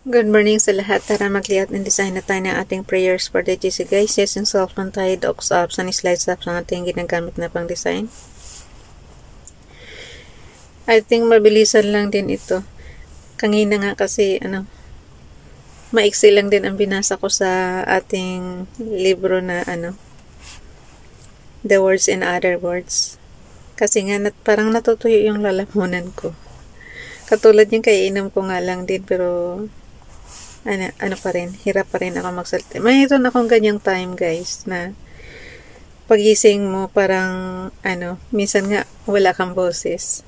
Good morning sa lahat. Tara mag-layout and design na tayo ng ating prayers for the GC guys. Yes, yung self lang tayo, docs apps, and slides apps ang ating ginagamit na pang design. I think mabilisan lang din ito. Kanina nga kasi, maiksi lang din ang binasa ko sa ating libro na, The Words in Other Words. Kasi nga, parang natutuyo yung lalamunan ko. Katulad yung kaiinom ko nga lang din, pero ano pa rin, hirap pa rin ako magsalita. Mayroon akong ganyang time guys na pagising mo parang minsan nga wala kang boses.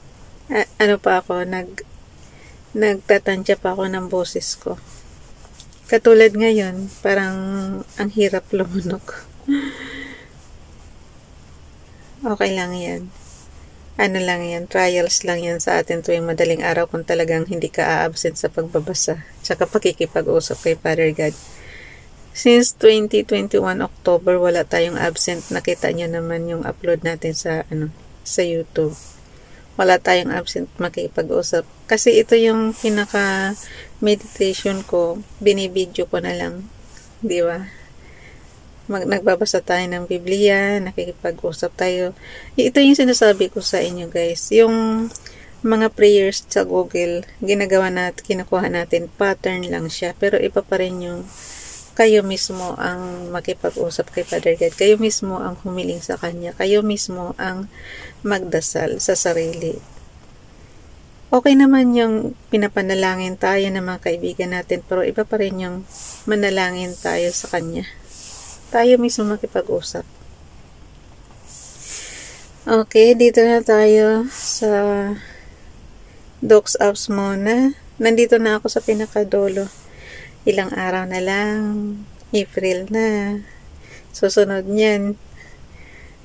Nagtatansya pa ako ng boses ko. Katulad ngayon, parang ang hirap lumunok. Okay lang yan. Lang yan, trials lang yan sa atin tuwing madaling araw kung talagang hindi ka a-absent sa pagbabasa tsaka pakikipag-usap kay Father God. Since 2021 October, wala tayong absent. Nakita nyo naman yung upload natin sa YouTube. Wala tayong absent makikipag-usap. Kasi ito yung pinaka meditation ko, binibidyo ko na lang. Di ba? Nagbabasa tayo ng Biblia, nakikipag-usap tayo. Ito yung sinasabi ko sa inyo guys. Yung mga prayers sa Google, kinukuha natin, pattern lang siya. Pero iba pa rin yung kayo mismo ang makipag-usap kay Father God. Kayo mismo ang humiling sa Kanya. Kayo mismo ang magdasal sa sarili. Okay naman yung pinapanalangin tayo ng mga kaibigan natin, pero iba pa rin yung manalangin tayo sa Kanya. Tayo mismo makipag-usap. Okay, dito na tayo sa docs apps muna. Nandito na ako sa pinakadulo. Ilang araw na lang. April na. Susunod niyan.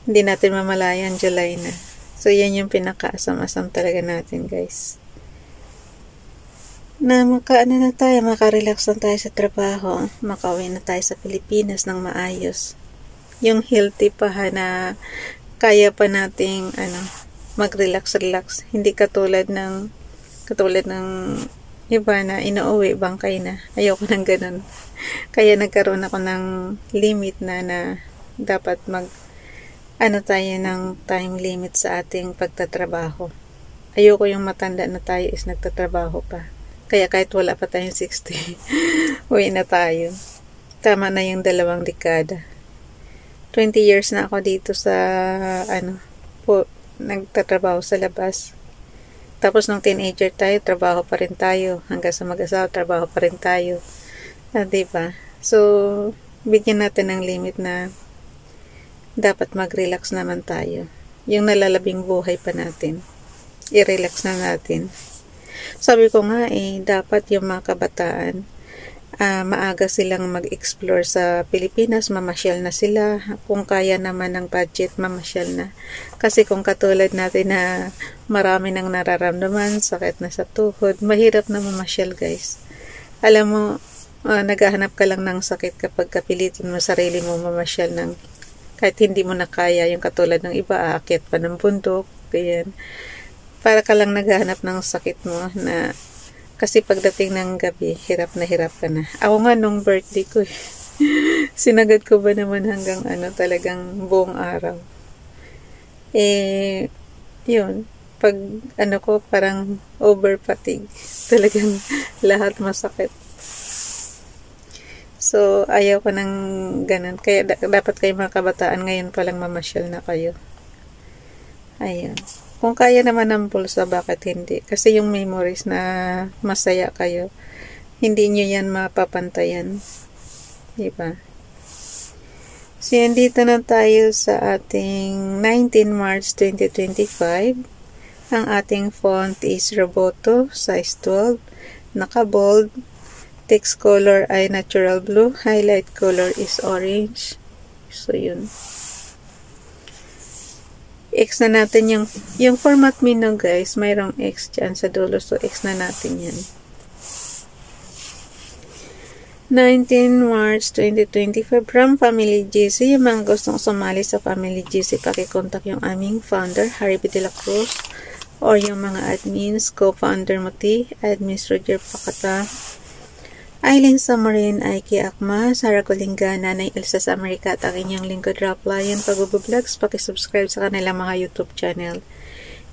Hindi natin mamalayan, July na. So, yan yung pinakaasam-asam talaga natin, guys. Makarelax na tayo sa trabaho, makauwi na tayo sa Pilipinas ng maayos. Yung healthy pa na kaya pa nating mag-relax. Hindi katulad ng iba na inuuwi bangkay na. Ayoko ng ganun. Kaya nagkaroon ako ng limit na dapat tayo ng time limit sa ating pagtatrabaho. Ayoko yung matanda na tayo is nagtatrabaho pa. Kaya kahit wala pa tayong 60, uwi na tayo. Tama na yung 2 dekada. 20 years na ako dito sa, nagtatrabaho sa labas. Tapos nung teenager tayo, trabaho pa rin tayo. Hanggang sa mag-asawa, trabaho pa rin tayo. Diba? So, bigyan natin ng limit na dapat mag-relax naman tayo. Yung nalalabing buhay pa natin, i-relax na natin. Sabi ko nga dapat yung mga kabataan, maaga silang mag-explore sa Pilipinas, mamasyal na sila. Kung kaya naman ng budget, mamasyal na. Kasi kung katulad natin na marami nang nararamdaman, sakit na sa tuhod, mahirap na mamasyal guys. Alam mo, naghahanap ka lang ng sakit kapag kapilitin mo sarili mo mamasyal ng kahit hindi mo na kaya, yung katulad ng iba, aakyat pa ng bundok, ganyan. Para ka lang naghahanap ng sakit mo na kasi pagdating ng gabi, hirap ka na. Ako nga nung birthday ko, sinagad ko ba naman hanggang talagang buong araw. Yun. Pag ko, parang over fatigue. Talagang lahat masakit. So, ayaw ko ng ganun. Kaya dapat kayo mga kabataan ngayon palang mamasyal na kayo. Ayun. Kung kaya naman ng bulsa, bakit hindi? Kasi yung memories na masaya kayo, hindi nyo yan mapapantayan. Diba? So, yan dito na tayo sa ating 19 March 2025. Ang ating font is Roboto, size 12. Naka-bold. Text color ay natural blue. Highlight color is orange. So, yun. X na natin yung format menu guys, mayroong X dyan sa dulo, so X na natin yan. 19 March 2025 from Family GC. Yung mga gustong sumali sa Family GC, pakikontak yung aming founder, Harry B. De La Cruz, or yung mga admins, co-founder Muti, admins Roger Pakata, Aileen Samarin, Aiki Akma, Sara Colinga, Nanay Elsa sa Amerika at ang inyong lingkod Ralph Lion Pag-vlogs. Pakisubscribe sa kanilang mga YouTube channel.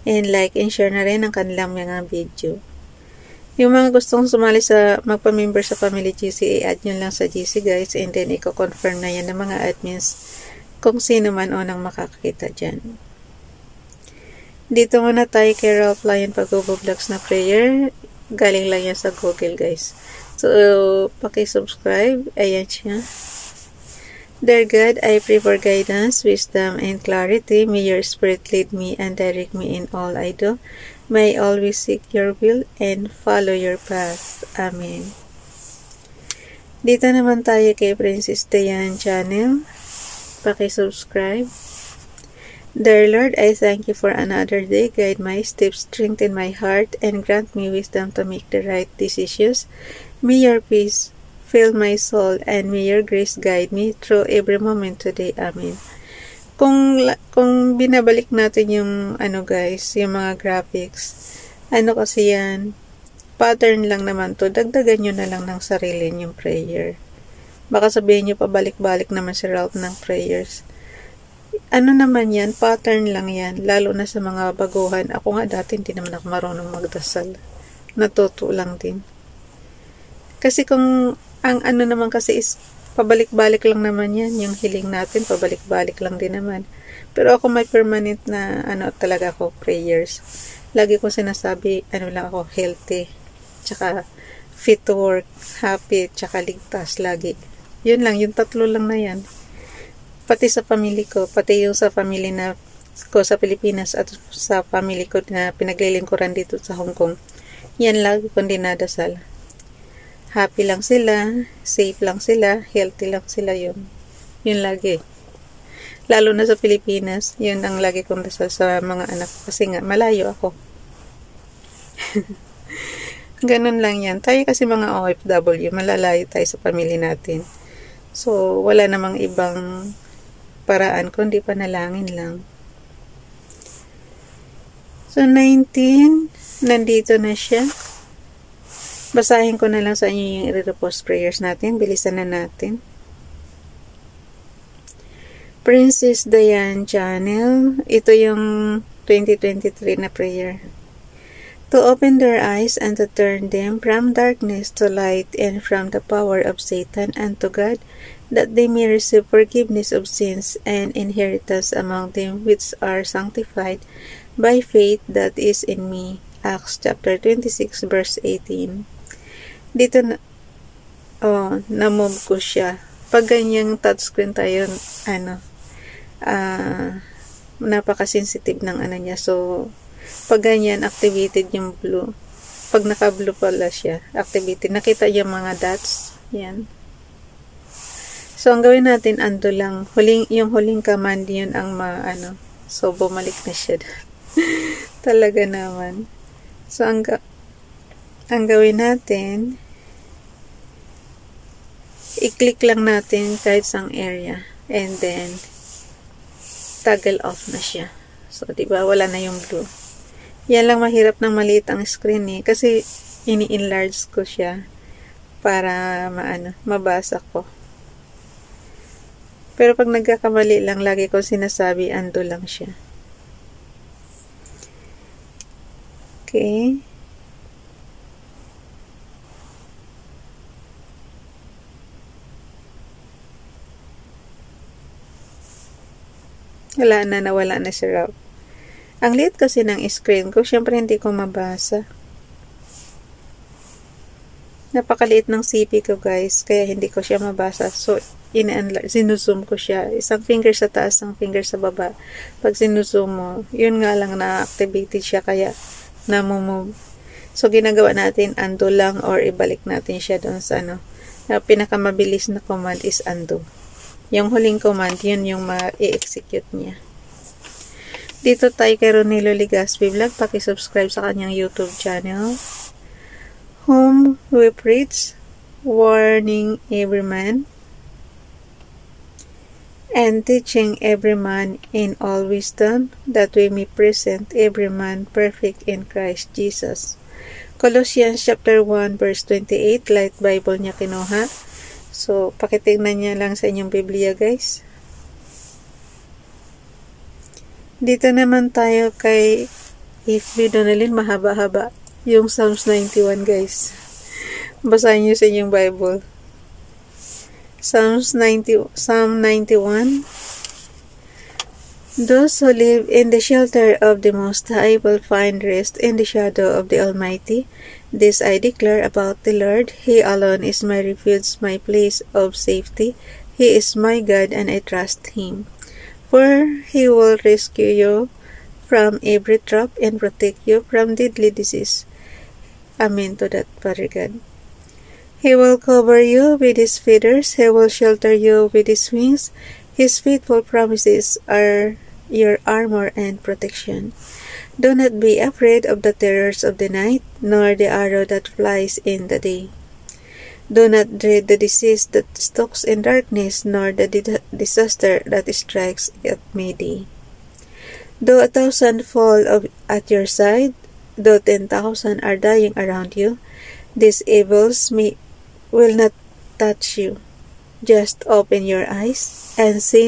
And like and share na rin ang kanilang mga video. Yung mga gustong sumali sa magpa-member sa Family GC, i-add nyo lang sa GC guys. And then i-confirm na yan ng mga admins kung sino man unang makakakita dyan. Dito muna tayo kay Ralph Lion Pag-vlogs na prayer. Galing lang yan sa Google guys. So, pakisubscribe. Ayan siya. Dear God, I pray for guidance, wisdom, and clarity. May your spirit lead me and direct me in all I do. May I always seek your will and follow your path. Amen. Dito naman tayo kay Princess Dayan Channel. Pakisubscribe. Dear Lord, I thank you for another day. Guide my steps, strengthen my heart, and grant me wisdom to make the right decisions. May your peace fill my soul, and may your grace guide me through every moment today. Amen. Kung binabalik natin yung guys, yung mga graphics, kasi yan, pattern lang naman to. Dagdagan nyo na lang ng sarili yung prayer. Baka sabihin nyo pabalik-balik naman si Ralph ng prayers. Naman yan, pattern lang yan, lalo na sa mga baguhan. Ako nga dati hindi naman ako marunong magdasal. Natuto lang din. Kasi kung ang naman kasi is pabalik-balik lang naman yan, yung hiling natin pabalik-balik lang din naman. Pero ako may permanent na talaga ako prayers. Lagi ko sinasabi lang ako healthy, tsaka fit to work, happy, tsaka ligtas lagi. Yun lang, yung tatlo lang na yan. Pati sa family ko, pati yung sa family na ko sa Pilipinas at sa family ko na pinaglilingkuran dito sa Hong Kong. Yan lagi kong dinadasal. Happy lang sila, safe lang sila, healthy lang sila yun. Yun lagi. Lalo na sa Pilipinas, yun ang lagi kong dasal sa mga anak ko kasi nga malayo ako. Ganun lang yan. Tayo kasi mga OFW, malalayo tayo sa pamilya natin. So, wala namang ibang paraan kundi panalangin lang. So, 19, nandito na siya. Basahin ko na lang sa inyo yung i-repost prayers natin. Bilisan na natin. Princess Dayan Channel. Ito yung 2023 na prayer. To open their eyes and to turn them from darkness to light and from the power of Satan unto God, that they may receive forgiveness of sins and inheritance among them which are sanctified by faith that is in me. Acts chapter 26 verse 18. Dito na na-move ko siya. Pag ganyang touchscreen tayo, napaka-sensitive ng niya. So, pag ganyan, activated yung blue. Pag naka-blue pala siya, activated. Nakita yung mga dots. Yan. So, ang gawin natin, ando lang. Yung huling command yun ang So, bumalik na siya. Talaga naman. So, ang gawin natin, i-click lang natin kahit sang area. And then, toggle off na siya. So, diba, wala na yung blue. Yan lang mahirap ng maliit ang screen kasi ini-enlarge ko siya para mabasa ko. Pero pag nagkakamali lang, lagi ko sinasabi, ando lang siya. Okay. Wala na, nawala na si Ralph. Ang liit kasi ng screen ko, syempre hindi ko mabasa. Napakaliit ng CP ko guys, kaya hindi ko siya mabasa. So, sinuzoom ko siya. Isang finger sa taas, isang finger sa baba. Pag sinuzoom mo, yun nga lang na-activated siya, kaya namumove. So, ginagawa natin, undo lang or ibalik natin siya doon sa na pinakamabilis na command is undo. Yung huling command, yun yung ma-i-execute niya. Dito tayo kay Ronilo Ligaspi Vlog. Pakisubscribe sa kanyang YouTube channel. Whom we preach, warning every man, and teaching every man in all wisdom, that we may present every man perfect in Christ Jesus. Colossians chapter 1 verse 28, Light Bible niya kinuha. So, pakitingnan niya lang sa inyong Biblia, guys. Dito naman tayo kay FB Donalyn, mahaba-haba. Yung Psalms 91, guys. Basahin niyo sa inyong Bible. Psalm 91. Those who live in the shelter of the Most High will find rest in the shadow of the Almighty. This I declare about the Lord. He alone is my refuge, my place of safety. He is my God, and I trust Him. For He will rescue you from every trap and protect you from deadly disease. Amen to that, Father God. He will cover you with His feathers. He will shelter you with His wings. His faithful promises are your armor and protection. Do not be afraid of the terrors of the night, nor the arrow that flies in the day. Do not dread the disease that stalks in darkness, nor the disaster that strikes at midday. Though 1,000 fall at your side, though 10,000 are dying around you, these evils will not touch you. Just open your eyes and see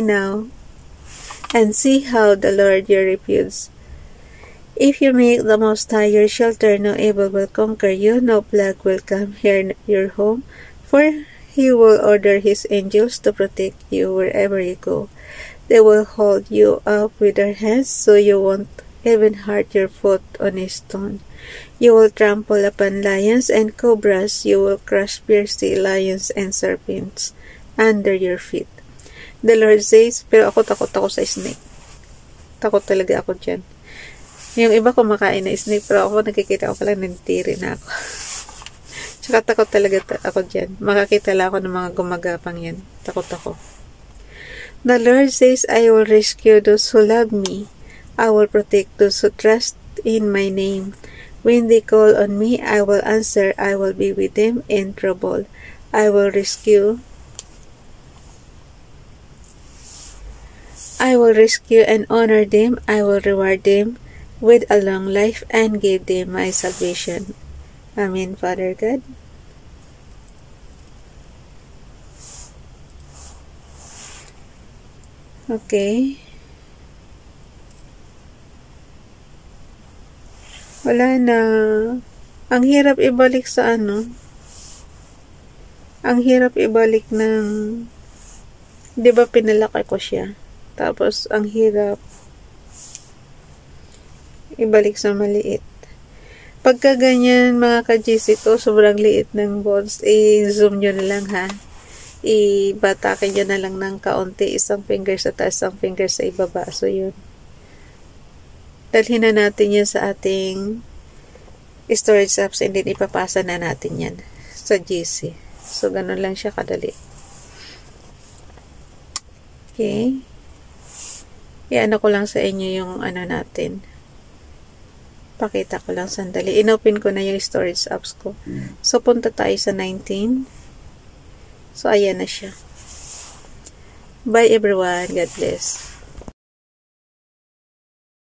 how the Lord your refuge. If you make the Most High your shelter, no evil will conquer you, no plague will come near your home, for He will order His angels to protect you wherever you go. They will hold you up with their hands so you won't even hurt your foot on a stone. You will trample upon lions and cobras. You will crush fierce lions and serpents under your feet. The Lord says, pero takot ako sa snake. Takot talaga ako dyan. Yung iba kumakain na snake, pero ako nakikita ko pala nanditiri na ako. Tsaka takot talaga ako dyan. Makakita lang ako ng mga gumagapang yan. Takot ako. The Lord says, I will rescue those who love me. I will protect those who trust in my name. When they call on me, I will answer. I will be with them in trouble. I will rescue and honor them. I will reward them with a long life and give them my salvation. Amen, Father God. Okay. Wala na. Ang hirap ibalik sa ano. Ang hirap ibalik ng, di ba pinalaki ko siya? Tapos, ang hirap ibalik sa maliit. Pagka ganyan, mga ka-GC ko, sobrang liit ng balls, i-zoom nyo na lang, ha? I-batakin nyo na lang ng kaunti, isang finger sa taas, isang finger sa ibaba. So, yun. Dalhin na natin yan sa ating storage apps, and then ipapasa na natin yan sa GC. So, ganun lang siya kadali. Okay. I-ano ko lang sa inyo yung ano natin. Pakita ko lang sandali. Inopen ko na yung storage apps ko. So, punta tayo sa 19. So, ayan na siya. Bye everyone. God bless.